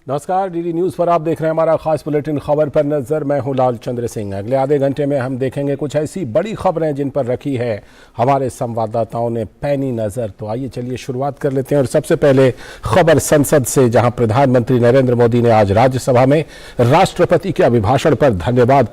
नमस्कार, DD news पर आप देख रहे हैं हमारा खास बुलेटिन खबर पर नजर। मैं हूं लाल चंद्र सिंह। अगले आधे घंटे में हम देखेंगे कुछ ऐसी बड़ी खबरें जिन पर रखी है हमारे संवाददाताओं ने पैनी नजर। तो आइए चलिए शुरुआत कर लेते हैं और सबसे पहले खबर संसद से, जहां प्रधानमंत्री नरेंद्र मोदी ने आज राज्यसभा में राष्ट्रपति के अभिभाषण पर धन्यवाद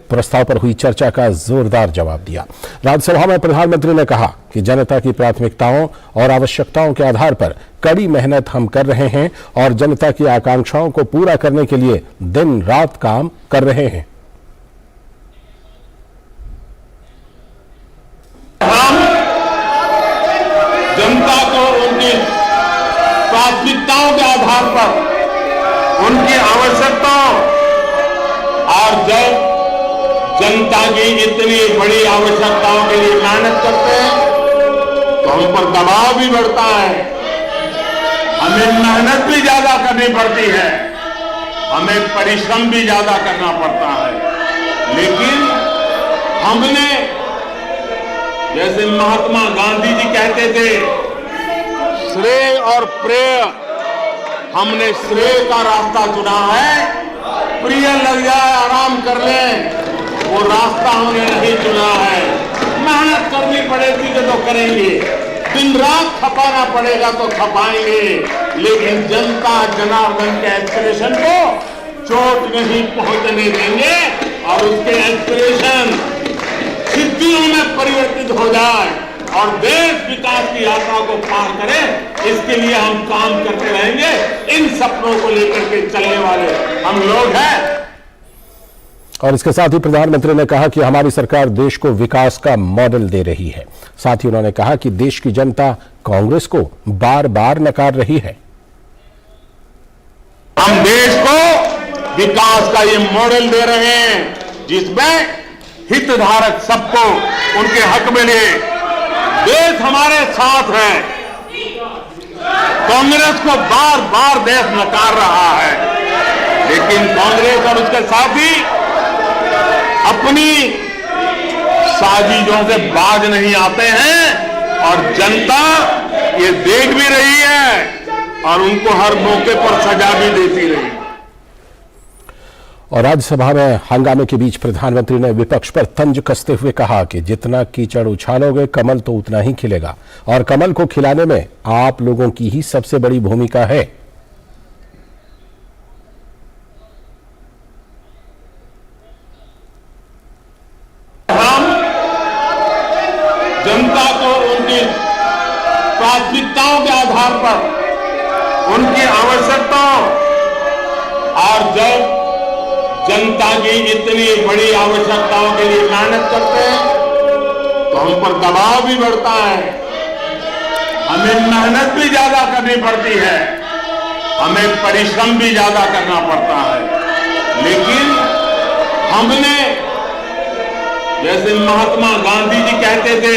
प्रस्ताव पर हुई चर्चा का जोरदार जवाब दिया। राज्यसभा में प्रधानमंत्री ने कहा कि जनता की प्राथमिकताओं और आवश्यकताओं के आधार पर कड़ी मेहनत हम कर रहे हैं और जनता की आकांक्षाओं को पूरा करने के लिए दिन रात काम कर रहे हैं। हम जनता को उनकी प्राथमिकताओं के आधार पर उनकी आवश्यकताओं और जब जनता की इतनी बड़ी आवश्यकताओं के लिए मेहनत करते हैं तो हम पर दबाव भी बढ़ता है, हमें मेहनत भी ज्यादा करनी पड़ती है, हमें परिश्रम भी ज्यादा करना पड़ता है। लेकिन हमने, जैसे महात्मा गांधी जी कहते थे, श्रेय और प्रेय, हमने श्रेय का रास्ता चुना है। प्रिय लग जाए आराम कर लें, वो रास्ता हमने नहीं चुना है। मेहनत करनी पड़ेगी तो करेंगे, दिन रात खपाना पड़ेगा तो खपाएंगे, लेकिन जनता जनार्दन के एस्पिरेशन को चोट नहीं पहुंचने देंगे और उसके एस्पिरेशन सिद्धियों में परिवर्तित हो जाए और देश विकास की यात्रा को पार करे, इसके लिए हम काम करते रहेंगे। इन सपनों को लेकर के चलने वाले हम लोग हैं। और इसके साथ ही प्रधानमंत्री ने कहा कि हमारी सरकार देश को विकास का मॉडल दे रही है। साथ ही उन्होंने कहा कि देश की जनता कांग्रेस को बार बार नकार रही है। हम देश को विकास का ये मॉडल दे रहे हैं जिसमें हितधारक सबको उनके हक मिले। देश हमारे साथ है। कांग्रेस को बार बार देश नकार रहा है, लेकिन कांग्रेस और उसके साथी अपनी साजिशों से बाज नहीं आते हैं और जनता ये देख भी रही है और उनको हर मौके पर सजा भी देती रही। और राज्यसभा में हंगामे के बीच प्रधानमंत्री ने विपक्ष पर तंज कसते हुए कहा कि जितना कीचड़ उछालोगे कमल तो उतना ही खिलेगा और कमल को खिलाने में आप लोगों की ही सबसे बड़ी भूमिका है। जनता को उनकी प्राथमिकताओं के आधार पर उनकी आवश्यकताओं और जब जनता की इतनी बड़ी आवश्यकताओं के लिए मेहनत करते हैं तो हम पर दबाव भी बढ़ता है, हमें मेहनत भी ज्यादा करनी पड़ती है, हमें परिश्रम भी ज्यादा करना पड़ता है। लेकिन हमने, जैसे महात्मा गांधी जी कहते थे,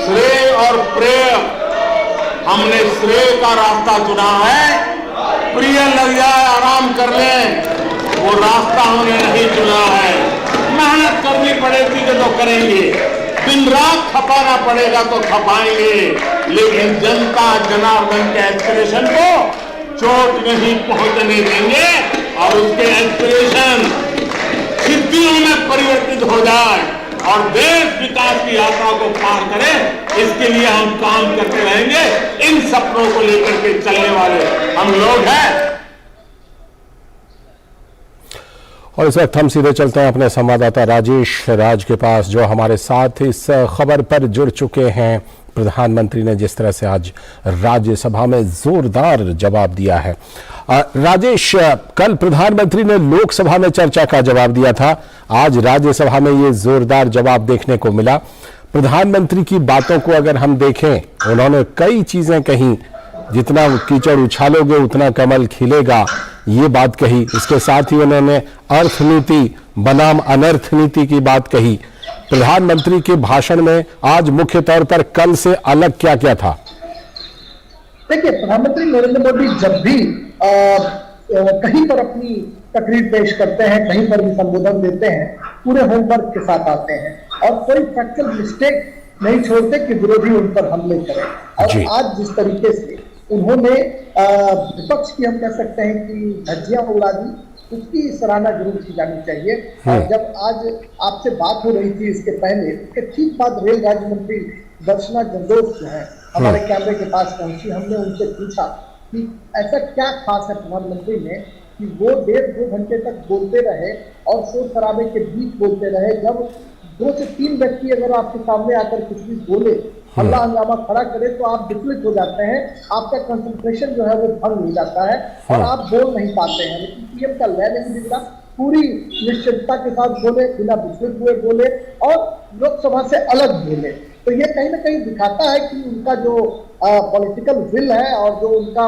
श्रेय और प्रेय, हमने श्रेय का रास्ता चुना है। प्रिय लग जाए आराम कर लें, वो रास्ता हमने नहीं चुना है। मेहनत करनी पड़ेगी तो करेंगे, दिन रात खपाना पड़ेगा तो खपाएंगे, लेकिन जनता जनार्दन के एस्पिरेशन को चोट नहीं पहुंचने देंगे और उसके एस्पिरेशन सिद्धियों में परिवर्तित हो जाए और देश विकास की यात्रा को पार करे, इसके लिए हम काम करते रहेंगे। इन सपनों को लेकर के चलने वाले हम लोग हैं। और इस वक्त हम सीधे चलते हैं अपने संवाददाता राजेश राज के पास, जो हमारे साथ इस खबर पर जुड़ चुके हैं। प्रधानमंत्री ने जिस तरह से आज राज्यसभा में जोरदार जवाब दिया है। राजेश, कल प्रधानमंत्री ने लोकसभा में चर्चा का जवाब दिया था, आज राज्यसभा में ये जोरदार जवाब देखने को मिला। प्रधानमंत्री की बातों को अगर हम देखें, उन्होंने कई चीजें कही, जितना कीचड़ उछालोगे उतना कमल खिलेगा, ये बात कही। इसके साथ ही उन्होंने अर्थनीति बनाम अनर्थ नीति की बात कही। प्रधानमंत्री के भाषण में आज मुख्य तौर पर कल से अलग क्या क्या था? देखिए, प्रधानमंत्री नरेंद्र मोदी जब भी कहीं पर अपनी तकरीर पेश करते हैं, कहीं पर भी संबोधन देते हैं, पूरे होमवर्क के साथ आते हैं और कोई फैक्चुअल मिस्टेक नहीं छोड़ते कि विरोधी उन पर हमले करें। और आज जिस तरीके से उन्होंने विपक्ष की हम कह सकते हैं कि धज्जियां उड़ा दी, उसकी सराहना जरूर की जानी चाहिए। और जब आज आपसे बात हो रही थी इसके पहले, उसके ठीक बाद रेल राज्य मंत्री दर्शना जरदोश जो है हमारे कैमरे के पास पहुंची। हमने उनसे पूछा कि ऐसा क्या खास है प्रधानमंत्री में कि वो 1.5-2 घंटे तक बोलते रहे और शोर शराबे के बीच बोलते रहे। जब 2 से 3 व्यक्ति अगर आपके सामने आकर कुछ भी बोले, हल्ला हंगामा खड़ा करे, तो आप विचलित हो जाते हैं, आपका कंसंट्रेशन जो है वो भंग हो जाता है और आप बोल नहीं पाते हैं। लेकिन पीएम का लय नहीं बिगड़ा, पूरी निश्चितता के साथ बोले, बिना विचलित हुए बोले और लोकसभा से अलग बोले। तो ये कहीं ना कहीं दिखाता है कि उनका जो पॉलिटिकल विल है और जो उनका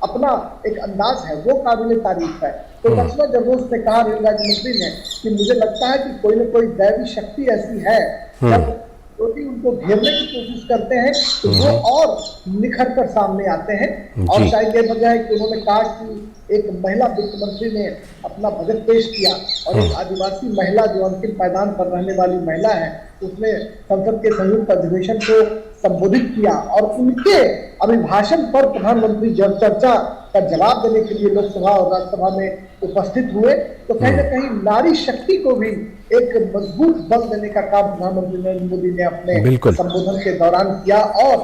अपना एक अंदाज है वो काबिल तारीफ है। तो दर्शना जरदोश ने कहा, रेल राज्य मंत्री ने, कि मुझे लगता है कि कोई ना कोई दैवी शक्ति ऐसी है, जब क्योंकि उनको घेरने की कोशिश करते हैं तो वो और निखर कर सामने आते हैं। और शायद ये वजह है कि उन्होंने कहा कि एक महिला वित्त मंत्री ने अपना बजट पेश किया और एक आदिवासी महिला जो अंतिम पायदान पर रहने वाली महिला है, उसने संसद के संयुक्त अधिवेशन को संबोधित किया और उनके अभिभाषण पर प्रधानमंत्री जब चर्चा का जवाब देने के लिए लोकसभा और राज्यसभा में उपस्थित हुए। तो कहीं ना कहीं नारी शक्ति को भी एक मजबूत बल देने का काम प्रधानमंत्री नरेंद्र मोदी ने अपने संबोधन के दौरान किया। और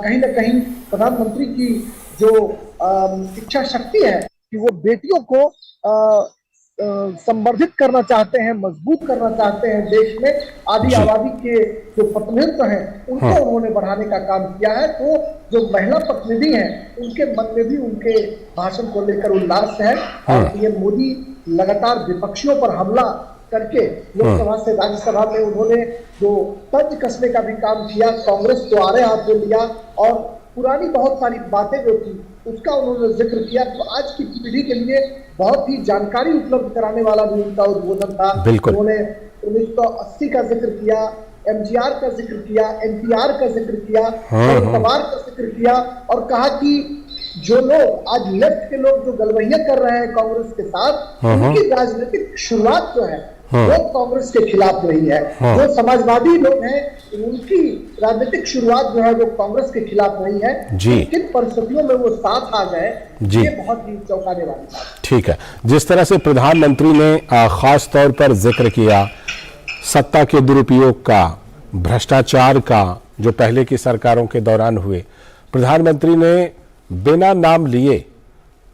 कहीं ना कहीं प्रधानमंत्री की जो इच्छा शक्ति है कि वो बेटियों को संवर्धित करना चाहते हैं, मजबूत करना चाहते हैं, देश में आदि आबादी के जो प्रतिनिधित्व हैं उनको उन्होंने बढ़ाने का काम किया है। तो जो महिला प्रतिनिधि हैं उनके मन में भी उनके भाषण को लेकर उल्लास है। और पीएम मोदी लगातार विपक्षियों पर हमला करके लोकसभा से राज्यसभा में उन्होंने जो तंज कसने का भी काम किया, कांग्रेस को आड़े हाथ में लिया और पुरानी बहुत सारी बातें जो थी उसका उन्होंने जिक्र किया। तो आज की पीढ़ी के लिए बहुत ही जानकारी उपलब्ध कराने वाला भी उनका उद्बोधन था। उन्होंने 1980 का जिक्र किया, एमजीआर का जिक्र किया, एनटीआर का जिक्र किया, पवार का जिक्र किया और कहा कि जो लोग आज लेफ्ट के लोग जो गलवैया कर रहे हैं कांग्रेस के साथ, उनकी राजनीतिक शुरुआत जो है वो कांग्रेस के खिलाफ रही है। जो समाजवादी लोग हैं उनकी राजनीतिक शुरुआत जो है वो कांग्रेस के खिलाफ रही है। किन परिस्थितियों में वो साथ आ गए, ये बहुत ही चौंकाने वाली बात। ठीक है, जिस तरह से प्रधानमंत्री ने खास तौर पर जिक्र किया सत्ता के दुरुपयोग का, भ्रष्टाचार का, जो पहले की सरकारों के दौरान हुए, प्रधानमंत्री ने बिना नाम लिए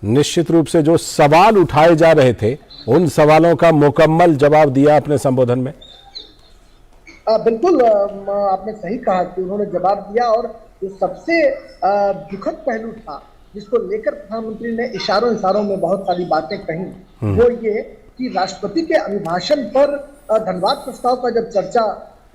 निश्चित रूप से जो सवाल उठाए जा रहे थे उन सवालों का मुकम्मल जवाब दिया अपने संबोधन में। बिल्कुल आपने सही कहा कि उन्होंने जवाब दिया। और जो सबसे दुखद पहलू था जिसको लेकर प्रधानमंत्री ने इशारों में बहुत सारी बातें कही, वो ये कि राष्ट्रपति के अभिभाषण पर धन्यवाद प्रस्ताव का जब चर्चा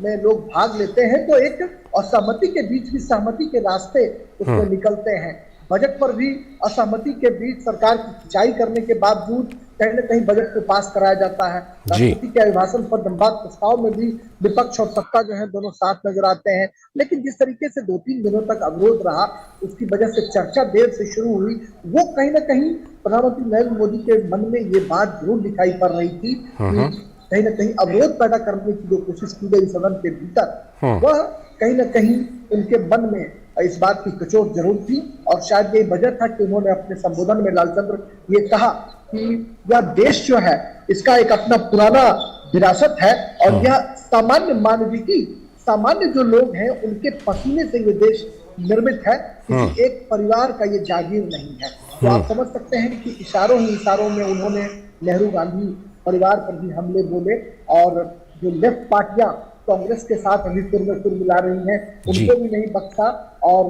में लोग भाग लेते हैं तो एक असहमति के बीच भी सहमति के रास्ते उसमें निकलते हैं। बजट पर भी असहमति के बीच सरकार की खिंचाई करने के बावजूद कहीं न कहीं बजट को पास कराया जाता है। राष्ट्रपति के अभिभाषण पर धन्यवाद प्रस्ताव में भी विपक्ष और सत्ता जो है दोनों साथ नजर आते हैं। लेकिन जिस तरीके से 2-3 दिनों तक अवरोध रहा, उसकी वजह से चर्चा देर से शुरू हुई, वो कहीं ना कहीं प्रधानमंत्री नरेंद्र मोदी के मन में ये बात जरूर दिखाई पड़ रही थी कि कहीं ना कहीं अवरोध पैदा करने की जो कोशिश की गई सदन के भीतर, वह कहीं ना कहीं उनके मन में इस बात की कचोट जरूर थी। और शायद यही वजह था कि उन्होंने अपने संबोधन में लालचंद्र ये कहा कि यह देश जो है इसका एक अपना पुराना विरासत है और यह सामान्य मानविकी, सामान्य जो लोग हैं उनके पसीने से ये देश निर्मित है, किसी एक परिवार का ये जागीर नहीं है। तो आप समझ सकते हैं कि इशारों में उन्होंने नेहरू गांधी परिवार पर भी हमले बोले और जो लेफ्ट पार्टियां कांग्रेस के साथ अभी सुर में सुर मिला रही हैं उनको भी नहीं बख्शा। और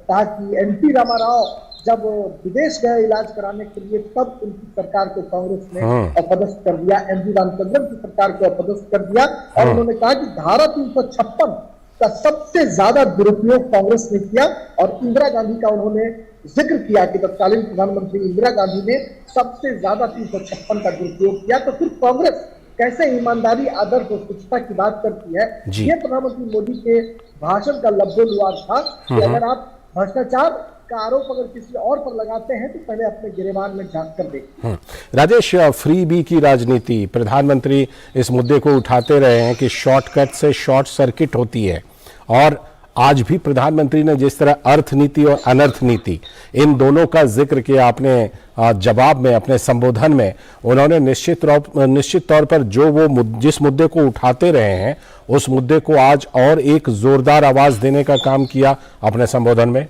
कहा कि एनटी रामाराव जब विदेश गए इलाज कराने के लिए तब उनकी सरकार को कांग्रेस ने अपदस्थ कर दिया, एमजी रामचंद्रन की सरकार को अपदस्थ कर दिया। और उन्होंने कहा कि धारा 356 का सबसे ज्यादा दुरुपयोग कांग्रेस ने किया। और इंदिरा गांधी का उन्होंने जिक्र किया कि तत्कालीन प्रधानमंत्री इंदिरा गांधी ने सबसे ज्यादा 356 का दुरुपयोग किया। तो फिर कांग्रेस कैसे ईमानदारी, आदर्श और स्वच्छता की बात करती है, ये प्रधानमंत्री मोदी के भाषण का लब्बो-लुआब था कि अगर आप भ्रष्टाचार का आरोप अगर किसी और पर लगाते हैं तो पहले अपने गिरेबान में झांक कर देखें। राजेश, फ्री बी की राजनीति, प्रधानमंत्री इस मुद्दे को उठाते रहे हैं कि शॉर्टकट से शॉर्ट सर्किट होती है और आज भी प्रधानमंत्री ने जिस तरह अर्थ नीति और अनर्थ नीति इन दोनों का जिक्र किया अपने जवाब में, अपने संबोधन में, उन्होंने निश्चित तौर पर जो वो जिस मुद्दे को उठाते रहे हैं उस मुद्दे को आज और एक जोरदार आवाज देने का काम किया अपने संबोधन में।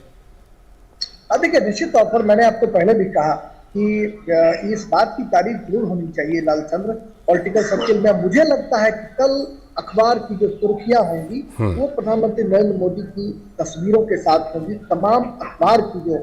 देखिए, निश्चित तौर पर मैंने आपको पहले भी कहा कि इस बात की तारीफ जरूर होनी चाहिए लालचंद्र पॉलिटिकल सर्किल में। मुझे लगता है कि कल अखबार की जो सुर्खियां होंगी वो प्रधानमंत्री नरेंद्र मोदी की तस्वीरों के साथ होंगी। तमाम अखबार की जो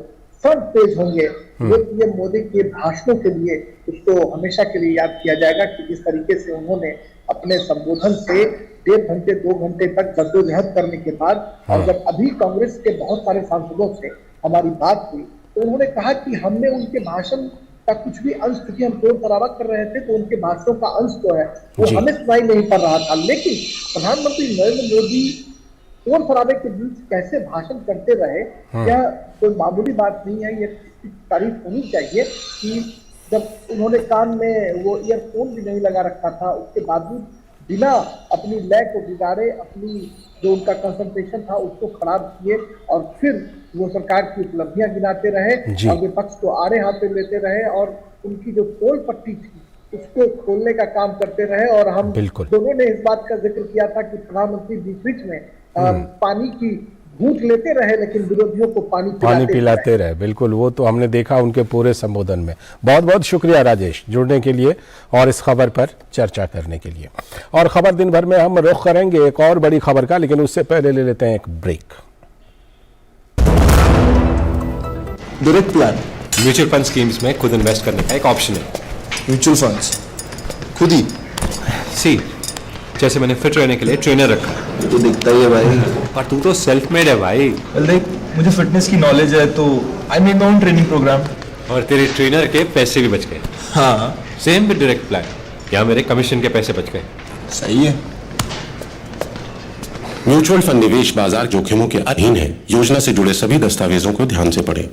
फ्रंट पेज होंगे वो ये मोदी के भाषणों के लिए उसको हमेशा के लिए याद किया जाएगा कि जिस तरीके से उन्होंने अपने संबोधन से 1.5 घंटे 2 घंटे तक जद्दोजहद करने के बाद और जब अभी कांग्रेस के बहुत सारे सांसदों से हमारी बात हुई तो उन्होंने कहा कि हमने उनके भाषण का कुछ भी अंश, क्योंकि हम शोर शराबा कर रहे थे तो उनके भाषणों का अंश जो है वो हमें सुनाई नहीं पड़ रहा था। लेकिन प्रधानमंत्री नरेंद्र मोदी शोर शराबे के बीच कैसे भाषण करते रहे, यह कोई मामूली बात नहीं है। ये तारीफ होनी चाहिए कि जब उन्होंने कान में वो ईयरफोन भी नहीं लगा रखा था, उसके बावजूद बिना अपनी लय को बिगाड़े, अपनी जो उनका कंसंट्रेशन था उसको खराब किए और फिर वो सरकार की उपलब्धियां गिनाते रहे और विपक्ष को आड़े हाथे लेते रहे और उनकी जो पोल पट्टी थी उसको खोलने का काम करते रहे। और हम दोनों ने इस बात का जिक्र किया था कि प्रधानमंत्री बीच में पानी की घूंट लेते रहे लेकिन विरोधियों को पानी पिलाते रहे। बिल्कुल, वो तो हमने देखा उनके पूरे संबोधन में। बहुत बहुत शुक्रिया राजेश जुड़ने के लिए और इस खबर पर चर्चा करने के लिए। और खबर दिन भर में हम रुख करेंगे एक और बड़ी खबर का, लेकिन उससे पहले ले लेते हैं एक break. Direct plan mutual fund schemes में खुद इन्वेस्ट करने का एक ऑप्शन है। म्यूचुअल फंड्स खुद ही सी जैसे मैंने फिट रहने के लिए ट्रेनर रखा, तो दिखता ही है भाई। पर तू तो सेल्फ मेड है भाई। देख, मुझे फिटनेस की नॉलेज है तो I made my own training programme. और तेरे ट्रेनर के पैसे भी बच गए। हाँ, सेम विद डायरेक्ट प्लान, यहाँ मेरे कमीशन के पैसे बच गए। सही है। म्यूचुअल फंड निवेश बाजार जोखिमों के अधीन है। योजना से जुड़े सभी दस्तावेजों को ध्यान से पढ़ें।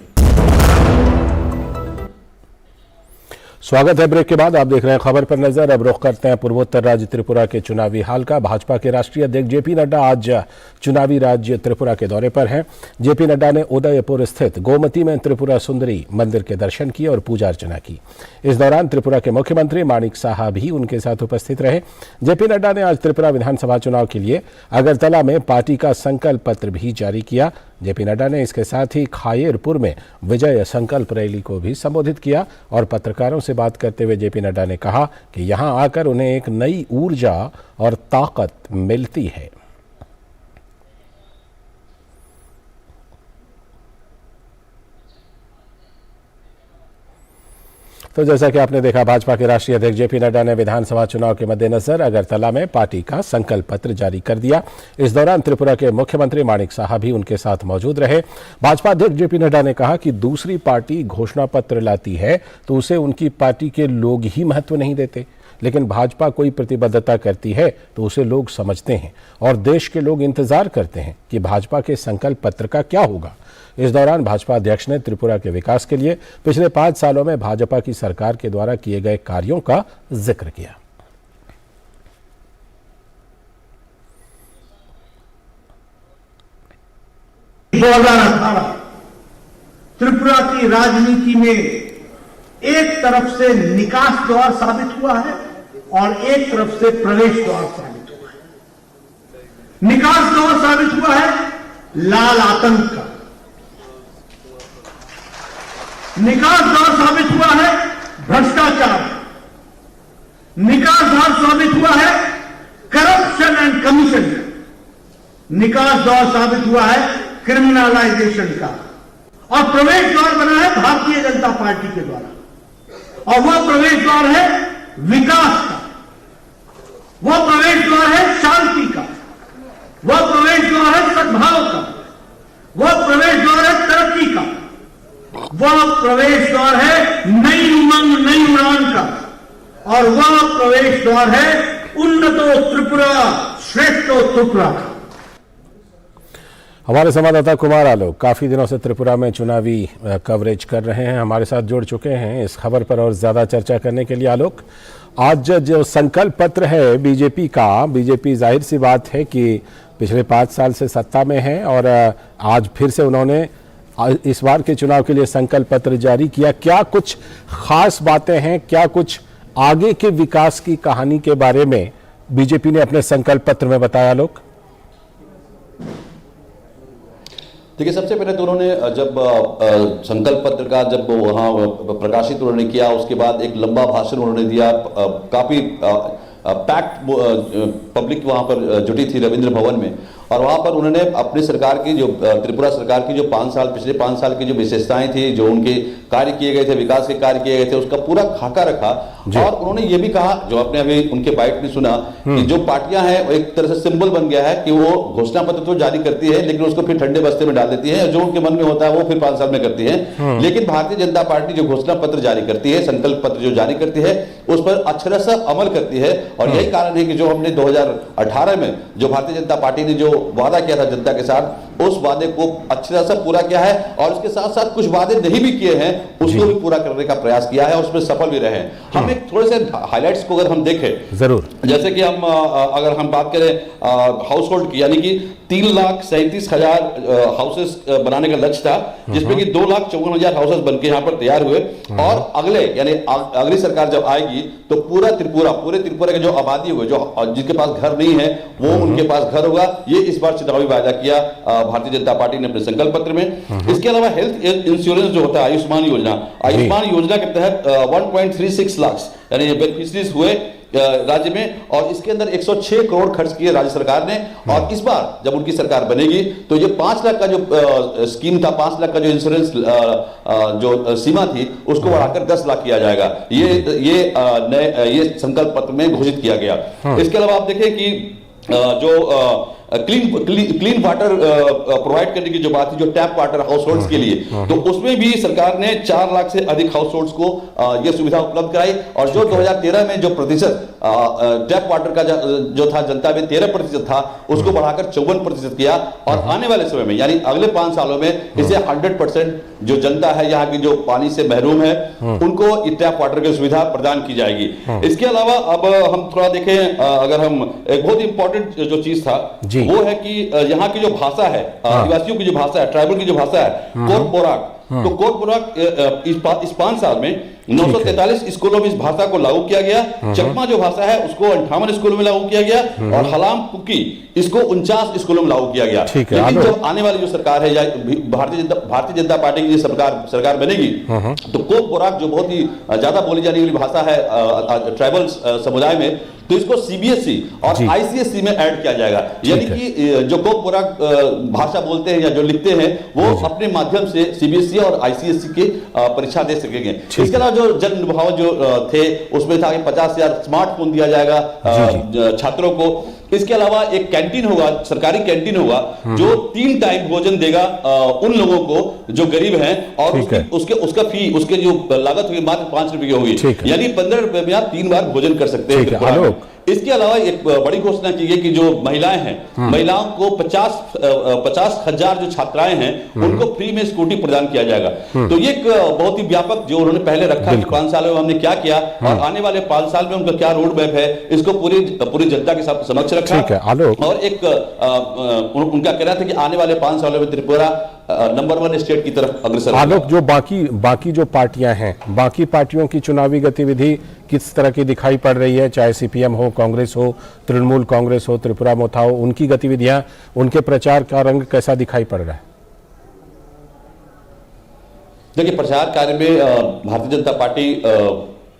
स्वागत है ब्रेक के बाद। आप देख रहे हैं खबर पर नजर। अब रुख करते हैं पूर्वोत्तर राज्य त्रिपुरा के चुनावी हाल का। भाजपा के राष्ट्रीय अध्यक्ष जेपी नड्डा आज चुनावी राज्य त्रिपुरा के दौरे पर हैं। जेपी नड्डा ने उदयपुर स्थित गोमती में त्रिपुरा सुंदरी मंदिर के दर्शन किए और पूजा अर्चना की। इस दौरान त्रिपुरा के मुख्यमंत्री माणिक साहा भी उनके साथ उपस्थित रहे। जेपी नड्डा ने आज त्रिपुरा विधानसभा चुनाव के लिए अगरतला में पार्टी का संकल्प पत्र भी जारी किया। जेपी नड्डा ने इसके साथ ही खायरपुर में विजय संकल्प रैली को भी संबोधित किया और पत्रकारों से बात करते हुए जेपी नड्डा ने कहा कि यहां आकर उन्हें एक नई ऊर्जा और ताकत मिलती है। तो जैसा कि आपने देखा, भाजपा के राष्ट्रीय अध्यक्ष जेपी नड्डा ने विधानसभा चुनाव के मद्देनजर अगरतला में पार्टी का संकल्प पत्र जारी कर दिया। इस दौरान त्रिपुरा के मुख्यमंत्री माणिक साहा भी उनके साथ मौजूद रहे। भाजपा अध्यक्ष जेपी नड्डा ने कहा कि दूसरी पार्टी घोषणा पत्र लाती है तो उसे उनकी पार्टी के लोग ही महत्व नहीं देते, लेकिन भाजपा कोई प्रतिबद्धता करती है तो उसे लोग समझते हैं और देश के लोग इंतजार करते हैं कि भाजपा के संकल्प पत्र का क्या होगा। इस दौरान भाजपा अध्यक्ष ने त्रिपुरा के विकास के लिए पिछले 5 सालों में भाजपा की सरकार के द्वारा किए गए कार्यों का जिक्र किया। त्रिपुरा की राजनीति में एक तरफ से निकास द्वार साबित हुआ है और एक तरफ से प्रवेश द्वार साबित हुआ है। निकास द्वार साबित हुआ है लाल आतंक का, निकास द्वार साबित हुआ है भ्रष्टाचार, निकास द्वार साबित हुआ है करप्शन एंड कमीशन, निकास द्वार साबित हुआ है क्रिमिनलाइजेशन का, और प्रवेश द्वार बना है भारतीय जनता पार्टी के द्वारा। और वह प्रवेश द्वार है विकास का, वह प्रवेश द्वार है शांति का, वह प्रवेश द्वार है सद्भाव का, वह प्रवेश द्वार है तरक्की का, वह प्रवेश द्वार है नई उमंग नई उड़ान का, और वह प्रवेश द्वार है उन्नतो त्रिपुरा श्रेष्ठो त्रिपुरा का। हमारे संवाददाता कुमार आलोक काफी दिनों से त्रिपुरा में चुनावी कवरेज कर रहे हैं, हमारे साथ जुड़ चुके हैं इस खबर पर और ज्यादा चर्चा करने के लिए। आलोक, आज जो संकल्प पत्र है बीजेपी का, बीजेपी जाहिर सी बात है कि पिछले 5 साल से सत्ता में हैं और आज फिर से उन्होंने इस बार के चुनाव के लिए संकल्प पत्र जारी किया। क्या कुछ खास बातें हैं, क्या कुछ आगे के विकास की कहानी के बारे में बीजेपी ने अपने संकल्प पत्र में बताया? लोग देखिए, सबसे पहले तो उन्होंने जब संकल्प पत्र का जब वहाँ प्रकाशित उन्होंने किया, उसके बाद एक लंबा भाषण उन्होंने दिया। काफ़ी पैक्ड पब्लिक वहाँ पर जुटी थी रविंद्र भवन में, और वहाँ पर उन्होंने अपनी सरकार की जो त्रिपुरा सरकार की जो पिछले 5 साल की जो विशेषताएं थी, जो उनके कार्य किए गए थे, विकास के कार्य किए गए थे, उसका पूरा खाका रखा। और उन्होंने ये भी कहा, जो आपने अभी उनके बाइट में सुना, कि जो पार्टियां हैं एक तरह से सिंबल बन गया है कि वो घोषणा पत्र तो जारी करती है, लेकिन उसको फिर ठंडे बस्ते में डाल देती है। जो उनके मन में होता है वो फिर 5 साल में करती है। लेकिन भारतीय जनता पार्टी जो घोषणा पत्र जारी करती है, संकल्प पत्र जो जारी करती है, उस पर अक्षरशः अमल करती है। और यही कारण है कि जो हमने 2018 में जो भारतीय जनता पार्टी ने जो वादा किया था जनता के साथ, उस वादे को अक्षरशः पूरा किया है। और उसके साथ साथ कुछ वादे नहीं भी किए हैं, उसको भी पूरा करने का प्रयास किया है, और उसमें सफल भी रहे हैं। हम एक थोड़े से हाइलाइट्स को अगर हम देखें, जरूर, जैसे कि हम अगर हम बात करें हाउस होल्ड की, यानी कि 3,37,000 हाउसेस बनाने का लक्ष्य था, जिसमें कि 2,54,000 हाउसेस बनके यहाँ पर तैयार हुए। और अगले यानी अगली सरकार जब आएगी तो पूरे त्रिपुरा की जो आबादी होगी, जो जिसके पास घर नहीं है, वो उनके पास घर होगा। ये इस बार चुनावी वायदा किया भारतीय जनता पार्टी ने अपने संकल्प पत्र में। इसके अलावा हेल्थ इंश्योरेंस जो होता है, आयुष्मान योजना के तहत 1.36 लाख यानी बेनिफिशरीज हुए राज्य में, और इसके अंदर 106 करोड़ खर्च किए राज्य सरकार ने। और इस बार जब उनकी सरकार बनेगी तो ये 5 लाख का जो स्कीम था, 5 लाख का जो इंश्योरेंस जो सीमा थी, उसको बढ़ाकर 10 लाख किया जाएगा। ये संकल्प पत्र में घोषित किया गया। इसके अलावा आप देखें कि जो क्लीन वाटर प्रोवाइड करने की जो बात थी, जो टैप वाटर हाउस होल्ड्स के लिए, तो उसमें भी सरकार ने 4 लाख से अधिक हाउस होल्ड्स को यह सुविधा उपलब्ध कराई। और जो 2013 में जो प्रतिशत टैप वाटर का जो था जनता में 13% था, उसको बढ़ाकर 54% किया। और आने वाले समय में यानी अगले 5 सालों में इसे 100% जो जनता है यहाँ की जो पानी से महरूम है, उनको टैप वाटर की सुविधा प्रदान की जाएगी। इसके अलावा अब हम थोड़ा देखें, अगर हम एक बहुत इंपॉर्टेंट जो चीज था वो है कि यहाँ की जो भाषा है, आदिवासियों की जो भाषा है, ट्राइबल की जो भाषा है, कोरपोराक, तो कोरपोराक इस 5 साल में 943 स्कूलों में इस भाषा को लागू किया गया। चकमा जो भाषा है उसको 58 स्कूलों में लागू किया गया, और हलाम कुकी इसको 49 स्कूलों में लागू किया गया। लेकिन जब आने वाली जो सरकार है, या भारतीय जनता पार्टी की सरकार बनेगी, तो कोरपोराक जो बहुत ही ज्यादा बोली जाने वाली भाषा है ट्राइबल समुदाय में, तो इसको सीबीएसई और आईसीएसई में ऐड किया जाएगा। यानी कि जो कोरपोराक भाषा बोलते हैं या जो लिखते हैं, वो अपने माध्यम से सीबीएसई और आईसीएसई की परीक्षा दे सकेंगे। इसके अलावा जो जन अनुभाव जो थे, उसमें था कि 50,000 स्मार्टफोन दिया जाएगा छात्रों को। इसके अलावा एक कैंटीन होगा, सरकारी कैंटीन होगा, जो 3 टाइम भोजन देगा उन लोगों को जो गरीब हैं, और उसका फी, उसके जो लागत होगी मात्र 5 रुपए की होगी, यानी 15 रुपए में आप 3 बार भोजन कर सकते हैं। इसके अलावा एक बड़ी घोषणा की गई कि जो महिलाएं हैं, महिलाओं को 50,000 जो छात्राएं हैं, उनको फ्री में स्कूटी प्रदान किया जाएगा। तो ये एक बहुत ही व्यापक जो उन्होंने पहले रखा कि 5 सालों में हमने क्या किया, और आने वाले 5 साल में उनका क्या रोड मैप है, इसको पूरी जनता के समक्ष रखा। और एक उनका कहना था कि आने वाले 5 सालों में त्रिपुरा नंबर 1 स्टेट की तरफ अग्रसर। आलोक, जो बाकी जो पार्टियां हैं, बाकी पार्टियों की चुनावी गतिविधि किस तरह की दिखाई पड़ रही है? चाहे सीपीएम हो, कांग्रेस हो, तृणमूल कांग्रेस हो, त्रिपुरा मोथा हो, उनकी गतिविधियां, उनके प्रचार का रंग कैसा दिखाई पड़ रहा है? देखिए, प्रचार कार्य में भारतीय जनता पार्टी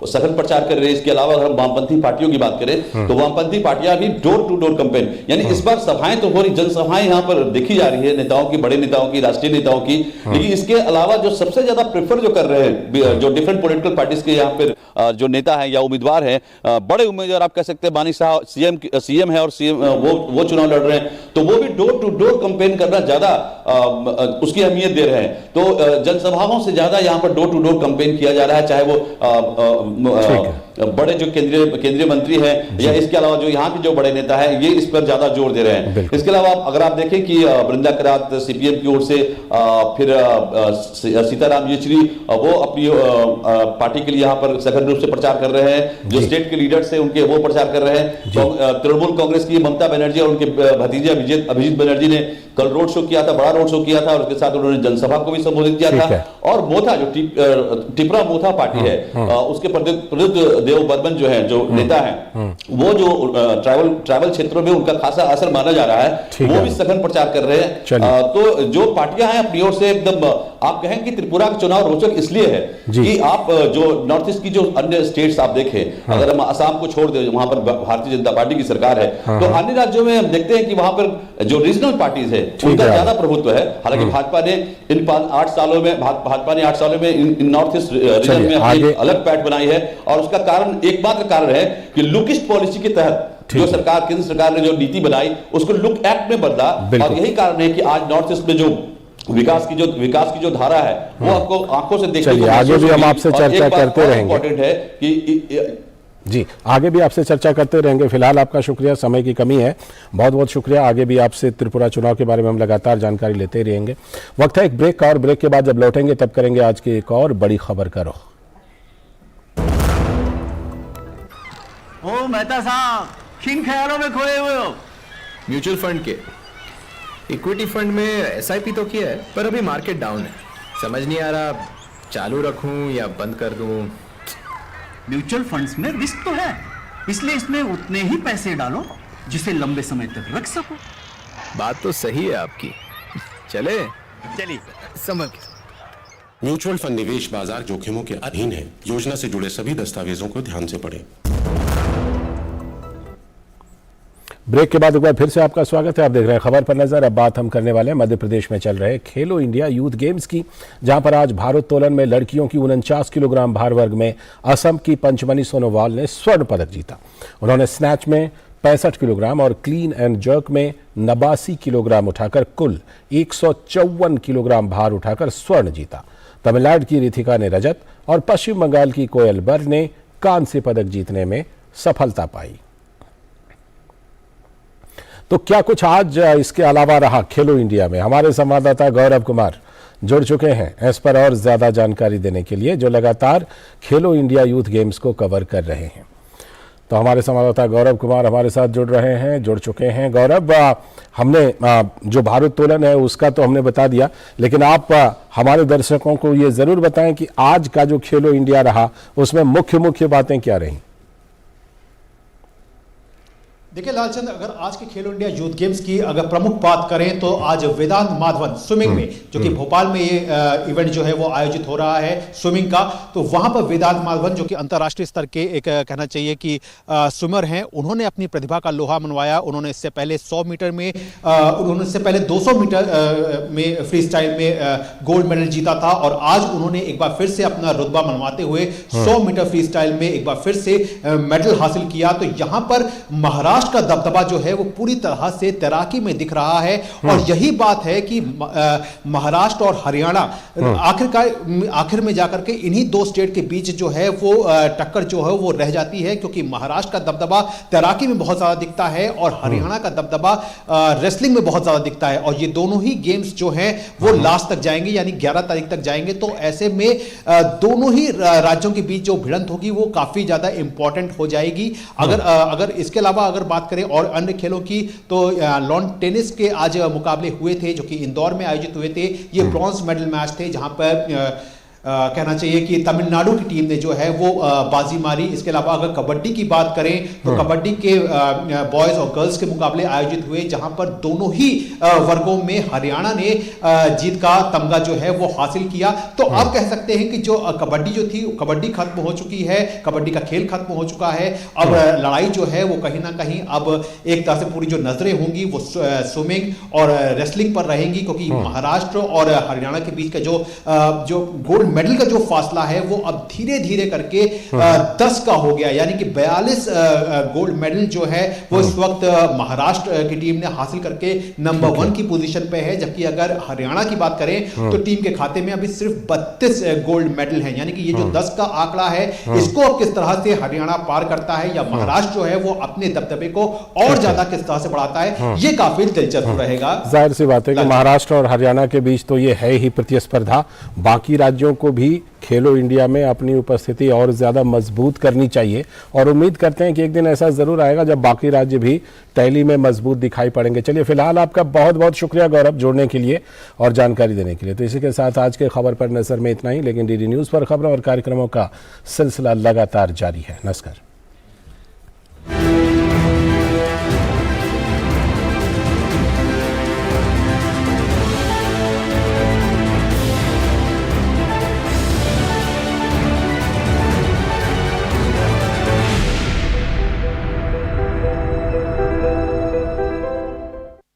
सघन प्रचार कर रहे हैं। इसके अलावा अगर हम वामपंथी पार्टियों की बात करें, तो वामपंथी पार्टियां भी डोर टू डोर कैंपेन, यानी इस बार सभाएं तो हो रही, जनसभाएं यहाँ पर देखी जा रही है, नेताओं की, बड़े नेताओं की, राष्ट्रीय नेताओं की। लेकिन इसके अलावा जो सबसे ज्यादा प्रेफर जो कर रहे हैं, जो डिफरेंट पॉलिटिकल पार्टीज के यहाँ पर जो नेता है या उम्मीदवार हैं, बड़े उम्मीदवार आप कह सकते हैं, मानिक साहब सीएम है और सीएम वो चुनाव लड़ रहे हैं, तो वो भी डोर टू डोर कैंपेन करना ज्यादा उसकी अहमियत दे रहे हैं। तो जनसभाओं से ज्यादा यहाँ पर डोर टू डोर कैंपेन किया जा रहा है, चाहे वो बड़े जो केंद्रीय मंत्री हैं या इसके अलावा जो यहाँ के जो बड़े नेता हैं ये इस पर ज्यादा जोर दे रहे हैं। इसके अलावा अगर आप देखें कि वृंदा करात सीपीएम की ओर से, फिर सीताराम येचुरी वो अपनी पार्टी के लिए यहाँ पर सघन रूप से प्रचार कर रहे हैं। जो स्टेट के लीडर्स हैं उनके वो प्रचार कर रहे हैं। तो तृणमूल कांग्रेस की ममता बनर्जी और उनके भतीजे अभिजीत बनर्जी ने कल रोड शो किया था, बड़ा रोड शो किया था और उसके साथ उन्होंने जनसभा को भी संबोधित किया था। और मोथा जो टिपरा मोथा पार्टी है उसके प्रद्युत देव बर्मन जो है, जो नेता है, वो जो ट्राइबल क्षेत्रों में उनका खासा असर माना जा रहा है, वो भी सघन प्रचार कर रहे हैं। तो जो पार्टियां हैं अपनी ओर से एकदम, आप कहें कि त्रिपुरा का चुनाव रोचक इसलिए है कि आप जो नॉर्थ ईस्ट की जो अन्य स्टेट्स आप देखें, अगर हम असम को छोड़ दें वहां पर भारतीय जनता पार्टी की सरकार है, तो अन्य राज्यों में हम देखते हैं कि वहां पर जो रीजनल पार्टीज है उनका ज्यादा प्रभुत्व है। हालांकि भाजपा ने इन 8 सालों में इन नॉर्थ ईस्ट रीजन में अपनी अलग पैठ बनाई है और उसका कारण एकमात्र कारण है कि लुकिस्ट पॉलिसी के तहत जो केंद्र सरकार ने जो नीति बनाई उसको लुक एक्ट में बदला। और यही कारण है कि आज नॉर्थ ईस्ट में जो विकास की जो धारा है वो आपको आंखों से देखने को आगे भी हम आपसे चर्चा करते रहेंगे। इंपॉर्टेंट है कि जी, आगे भी आपसे चर्चा करते रहेंगे। फिलहाल आपका शुक्रिया, समय की कमी है, बहुत बहुत शुक्रिया। आगे भी आपसे त्रिपुरा चुनाव के बारे में हम लगातार जानकारी लेते रहेंगे। वक्त है एक ब्रेक का, और ब्रेक के बाद जब लौटेंगे तब करेंगे आज की एक और बड़ी खबर का रुख। ओ मेहता साहब, किन ख्यालों में खोए हुए हो? म्यूचुअल फंड के, इक्विटी फंड में एसआईपी तो किया है पर अभी मार्केट डाउन है, समझ नहीं आ रहा चालू रखूं या बंद कर दूं। म्यूचुअल फंड्स में रिस्क तो है, इसलिए इसमें उतने ही पैसे डालो जिसे लंबे समय तक रख सको। बात तो सही है आपकी, चले चलिए समझ। म्यूचुअल फंड निवेश बाजार जोखिमों के अधीन है। योजना से जुड़े सभी दस्तावेजों को ध्यान से पढ़ें। ब्रेक के बाद एक बार फिर से आपका स्वागत है। आप देख रहे हैं खबर पर नजर। अब बात हम करने वाले हैं मध्य प्रदेश में चल रहे खेलो इंडिया यूथ गेम्स की, जहां पर आज भारोत्तोलन में लड़कियों की 49 किलोग्राम भार वर्ग में असम की पंचमनी सोनोवाल ने स्वर्ण पदक जीता। उन्होंने स्नैच में 65 किलोग्राम और क्लीन एंड जर्क में 89 किलोग्राम उठाकर कुल 154 किलोग्राम भार उठाकर स्वर्ण जीता। तमिलनाडु की रिथिका ने रजत और पश्चिम बंगाल की कोयल बर ने कांस्य पदक जीतने में सफलता पाई। तो क्या कुछ आज इसके अलावा रहा खेलो इंडिया में, हमारे संवाददाता गौरव कुमार जुड़ चुके हैं इस पर और ज्यादा जानकारी देने के लिए, जो लगातार खेलो इंडिया यूथ गेम्स को कवर कर रहे हैं। तो हमारे संवाददाता गौरव कुमार हमारे साथ जुड़ चुके हैं। गौरव, हमने जो भारोत्तोलन है उसका तो हमने बता दिया, लेकिन आप हमारे दर्शकों को ये जरूर बताएं कि आज का जो खेलो इंडिया रहा उसमें मुख्य बातें क्या रही। देखिए लालचंद, अगर आज के खेलो इंडिया यूथ गेम्स की अगर प्रमुख बात करें तो आज वेदांत माधवन स्विमिंग में, जो कि भोपाल में ये इवेंट जो है वो आयोजित हो रहा है स्विमिंग का, तो वहां पर वेदांत माधवन जो कि अंतर्राष्ट्रीय स्तर के एक कहना चाहिए कि स्विमर हैं, उन्होंने अपनी प्रतिभा का लोहा मनवाया। उन्होंने इससे पहले 100 मीटर में, उन्होंने इससे पहले 200 मीटर में फ्री स्टाइल में गोल्ड मेडल जीता था और आज उन्होंने एक बार फिर से अपना रुतबा मनवाते हुए 100 मीटर फ्री स्टाइल में एक बार फिर से मेडल हासिल किया। तो यहां पर महाराष्ट्र का दबदबा जो है वो पूरी तरह से तैराकी में दिख रहा है और यही बात है कि महाराष्ट्र और हरियाणा आखिर में जाकर के इन्हीं दो स्टेट के बीच जो है वो टक्कर जो है वो रह जाती है, क्योंकि महाराष्ट्र का दबदबा तैराकी में बहुत ज्यादा दिखता है और हरियाणा का दबदबा रेसलिंग में बहुत ज्यादा दिखता है। और ये दोनों ही गेम्स जो हैं वो लास्ट तक जाएंगे, यानी 11 तारीख तक जाएंगे। तो ऐसे में दोनों ही राज्यों के बीच जो भिड़ंत होगी वो काफी ज्यादा इंपॉर्टेंट हो जाएगी। अगर इसके अलावा अगर बात करें और अन्य खेलों की, तो लॉन टेनिस के आज मुकाबले हुए थे जो कि इंदौर में आयोजित हुए थे। ये ब्रॉन्ज मेडल मैच थे जहां पर कहना चाहिए कि तमिलनाडु की टीम ने जो है वो बाजी मारी। इसके अलावा अगर कबड्डी की बात करें तो कबड्डी के बॉयज और गर्ल्स के मुकाबले आयोजित हुए जहां पर दोनों ही वर्गों में हरियाणा ने जीत का तमगा जो है वो हासिल किया। तो अब कह सकते हैं कि जो कबड्डी जो थी, कबड्डी खत्म हो चुकी है, कबड्डी का खेल खत्म हो चुका है। अब लड़ाई जो है वो कहीं ना कहीं अब एक तरह से पूरी जो नजरें होंगी वो स्विमिंग और रेसलिंग पर रहेंगी, क्योंकि महाराष्ट्र और हरियाणा के बीच का जो गोल्ड मेडल का जो फासला है वो अब धीरे धीरे करके 10 का हो गया, यानी कि 42 गोल्ड मेडल जो है वो इस वक्त महाराष्ट्र की टीम ने हासिल करके नंबर 1 की पोजीशन पे है। जबकि अगर हरियाणा की बात करें तो टीम के खाते में अभी सिर्फ 32 गोल्ड मेडल हैं, यानी कि ये जो 10 का आंकड़ा है इसको अब किस तरह से हरियाणा पार करता है या महाराष्ट्र जो है वो अपने दबदबे को और ज्यादा किस तरह से बढ़ाता है, ये काफी दिलचस्प रहेगा। जाहिर सी बात है कि महाराष्ट्र और हरियाणा के बीच तो ये है ही प्रतिस्पर्धा। बाकी राज्यों को भी खेलो इंडिया में अपनी उपस्थिति और ज्यादा मजबूत करनी चाहिए और उम्मीद करते हैं कि एक दिन ऐसा जरूर आएगा जब बाकी राज्य भी टैली में मजबूत दिखाई पड़ेंगे। चलिए, फिलहाल आपका बहुत बहुत शुक्रिया गौरव, जुड़ने के लिए और जानकारी देने के लिए। तो इसी के साथ आज के खबर पर नजर में इतना ही, लेकिन डीडी न्यूज पर खबरों और कार्यक्रमों का सिलसिला लगातार जारी है। नमस्कार।